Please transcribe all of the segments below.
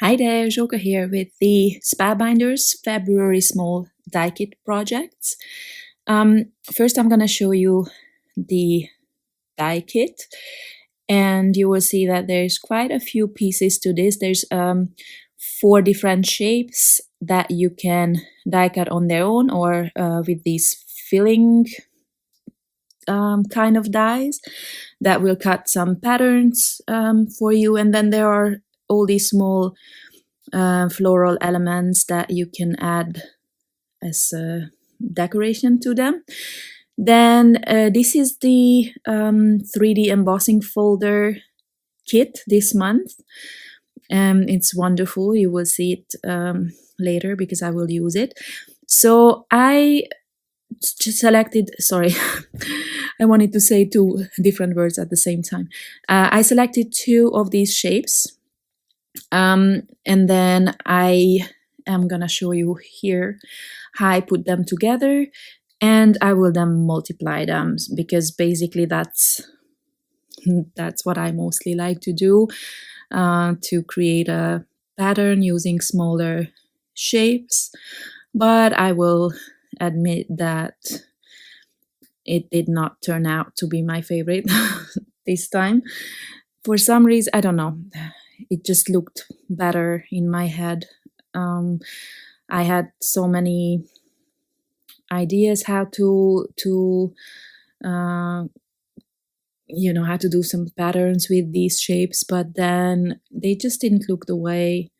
Hi there, Joka here with the Spellbinders February Small Die Kit projects. First I'm going to show you the die kit, and you will see that there's quite a few pieces to this. There's 4 different shapes that you can die cut on their own or with these filling kind of dies that will cut some patterns for you, and then there are all these small floral elements that you can add as a decoration to them. Then this is the 3D embossing folder kit this month. It's wonderful. You will see it later because I will use it. So I selected, sorry, I wanted to say 2 different words at the same time. I selected 2 of these shapes. And then I am gonna show you here how I put them together, and I will then multiply them because basically that's what I mostly like to do, to create a pattern using smaller shapes. But I will admit that it did not turn out to be my favorite this time. For some reason, I don't know. It just looked better in my head. I had so many ideas how to how to do some patterns with these shapes, but then they just didn't look the way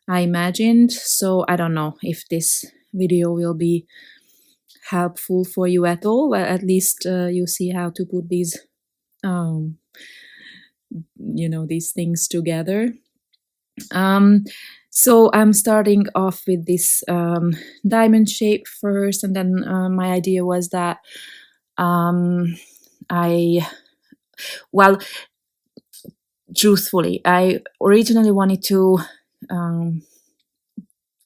I imagined. So I don't know if this video will be helpful for you at all. Well, at least you see how to put these these things together. So I'm starting off with this diamond shape first, and then my idea was that truthfully, I originally wanted to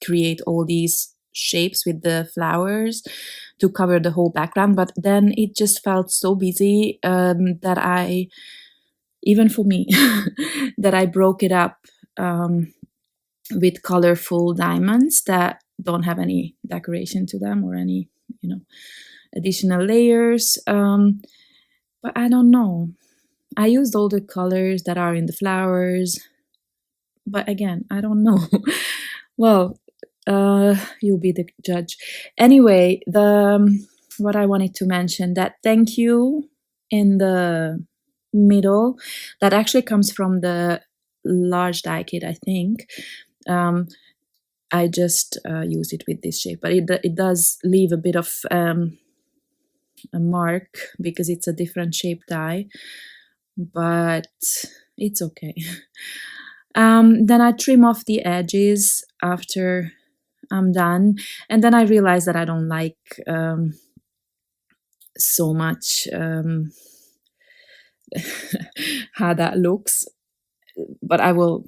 create all these shapes with the flowers to cover the whole background, but then it just felt so busy that even for me, that I broke it up with colorful diamonds that don't have any decoration to them or any, additional layers. But I don't know. I used all the colors that are in the flowers, but again, I don't know. Well, you'll be the judge. Anyway, what I wanted to mention, that thank you in the middle, that actually comes from the large die kit, I think. I just use it with this shape, but it does leave a bit of a mark because it's a different shape die, but it's okay. Then I trim off the edges after I'm done, and then I realized that I don't like so much how that looks, but I will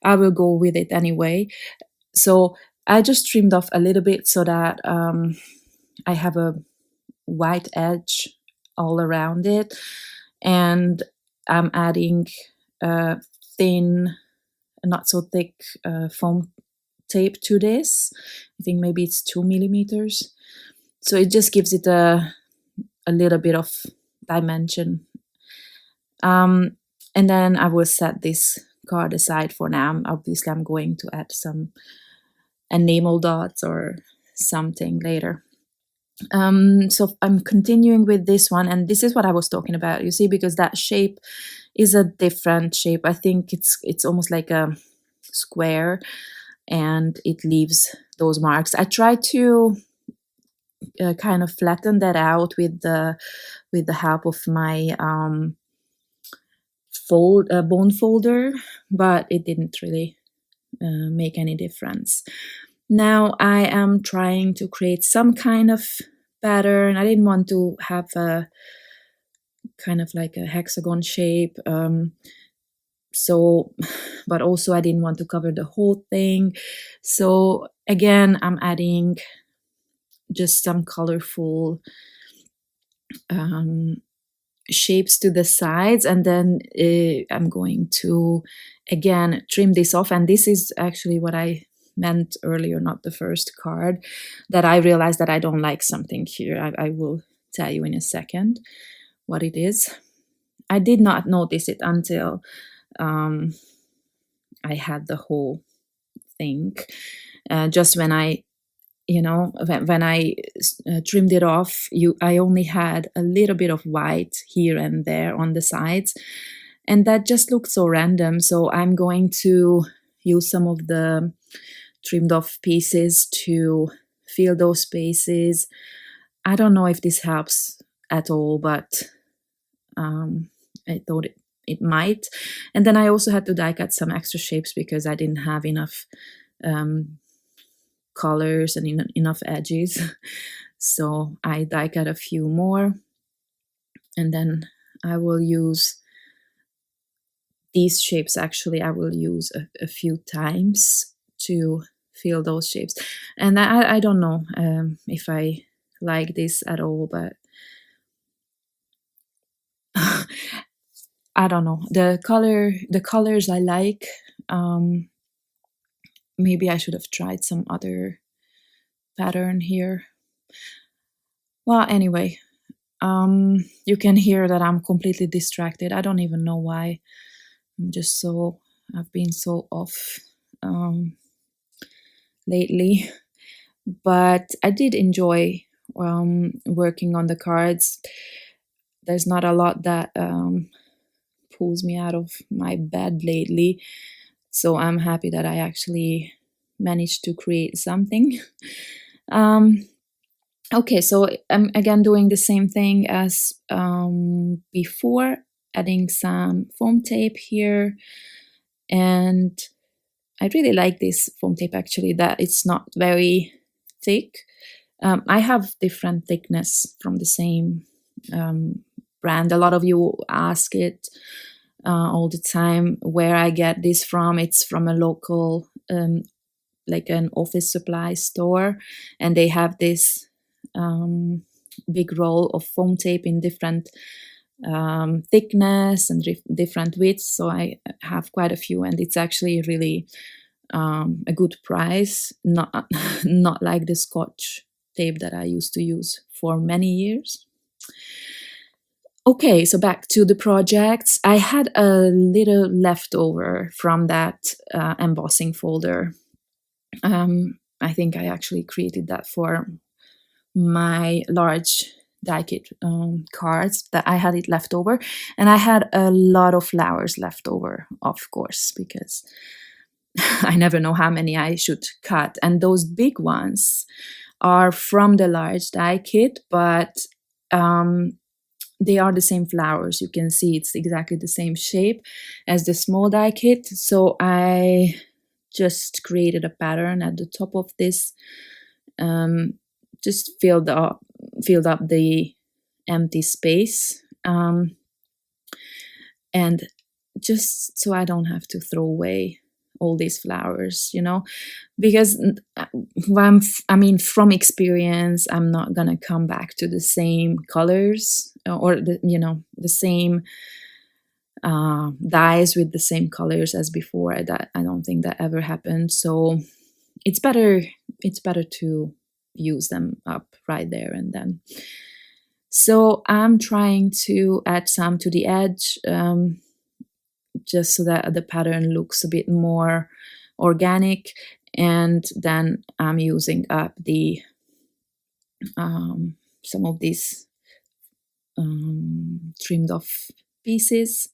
go with it anyway. So I just trimmed off a little bit so that I have a white edge all around it, and I'm adding thin, not so thick foam tape to this. I think maybe it's 2 millimeters. So it just gives it a little bit of dimension. And then I will set this card aside for now. Obviously, I'm going to add some enamel dots or something later. So I'm continuing with this one, and this is what I was talking about, you see, because that shape is a different shape. I think it's almost like a square, and it leaves those marks. I try to kind of flatten that out with the help of my bone folder, but it didn't really make any difference. Now I am trying to create some kind of pattern. I didn't want to have a kind of like a hexagon shape, but also I didn't want to cover the whole thing. So again, I'm adding just some colorful shapes to the sides, and then I'm going to again trim this off. And this is actually what I meant earlier, not the first card, that I realized that I don't like something here. I will tell you in a second what it is. I did not notice it until I had the whole thing. Just when I, when I trimmed it off, I only had a little bit of white here and there on the sides, and that just looked so random. So I'm going to use some of the trimmed off pieces to fill those spaces. I don't know if this helps at all, but I thought it might. And then I also had to die cut some extra shapes because I didn't have enough colors and enough edges. So I die cut a few more, and then I will use these shapes. Actually, I will use a few times to fill those shapes. And I don't know if I like this at all, but I don't know. The colors I like. Maybe I should have tried some other pattern here. Well, anyway, you can hear that I'm completely distracted. I don't even know why. I've been so off lately. But I did enjoy working on the cards. There's not a lot that pulls me out of my bed lately. So I'm happy that I actually managed to create something. Okay, so I'm again doing the same thing as before, adding some foam tape here. And I really like this foam tape actually, that it's not very thick. I have different thickness from the same brand. A lot of you ask it all the time where I get this from. It's from a local, like an office supply store, and they have this big roll of foam tape in different thickness and different widths. So I have quite a few, and it's actually really a good price. Not not like the Scotch tape that I used to use for many years. Okay, so back to the projects. I had a little leftover from that embossing folder. I think I actually created that for my large die kit cards, that I had it left over, and I had a lot of flowers left over, of course, because I never know how many I should cut. And those big ones are from the large die kit, but they are the same flowers. You can see it's exactly the same shape as the small die kit. So I just created a pattern at the top of this, just filled up the empty space, and just so I don't have to throw away all these flowers, because from experience, I'm not gonna come back to the same colors or the same dyes with the same colors as before. I don't think that ever happened. So it's better to use them up right there and then. So I'm trying to add some to the edge, just so that the pattern looks a bit more organic. And then I'm using up the some of these trimmed off pieces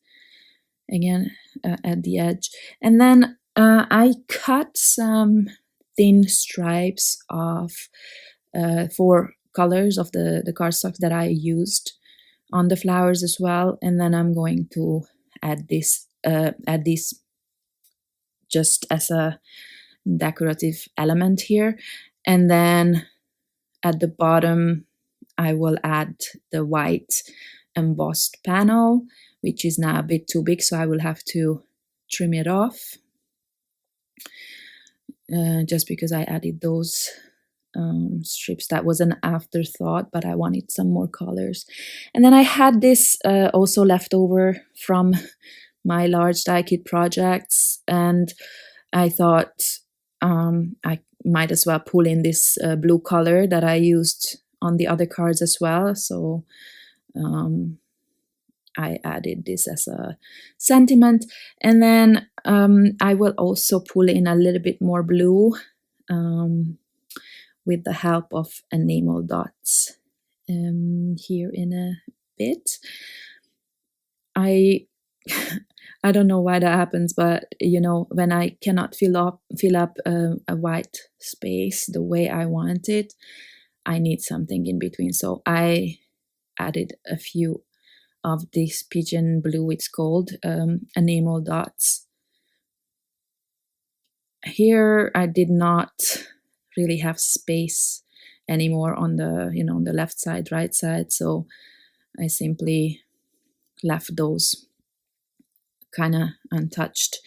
again at the edge. And then I cut some thin stripes of 4 colors of the cardstocks that I used on the flowers as well. And then I'm going to add this just as a decorative element here. And then at the bottom, I will add the white embossed panel, which is now a bit too big, so I will have to trim it off, just because I added those strips. That was an afterthought, but I wanted some more colors. And then I had this also left over from my large die kit projects, and I thought I might as well pull in this blue color that I used on the other cards as well. So I added this as a sentiment. And then I will also pull in a little bit more blue with the help of Enamel Dots here in a bit. I don't know why that happens, but you know, when I cannot fill up a white space the way I want it, I need something in between. So I added a few of this pigeon blue, it's called Enamel Dots. Here I did not really have space anymore on the, you know, on the left side, right side, so I simply left those kind of untouched.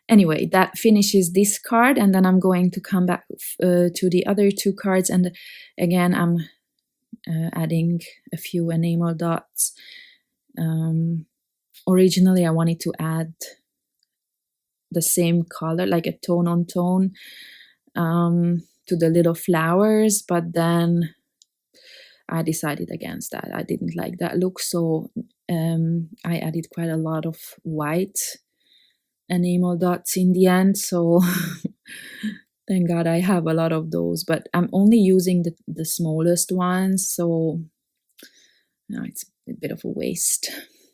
Anyway, that finishes this card, and then I'm going to come back to the other two cards, and again I'm adding a few enamel dots. Originally I wanted to add the same color, like a tone on tone, to the little flowers, but then I decided against that. I didn't like that look, so I added quite a lot of white enamel dots in the end, so thank God I have a lot of those, but I'm only using the smallest ones, so no, it's a bit of a waste.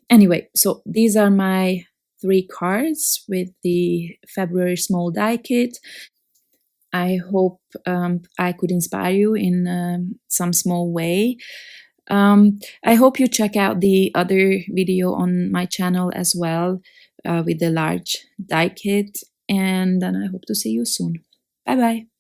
Anyway, so these are my 3 cards with the February small die kit. I hope I could inspire you in some small way. I hope you check out the other video on my channel as well with the large die kit, and then I hope to see you soon. Bye bye.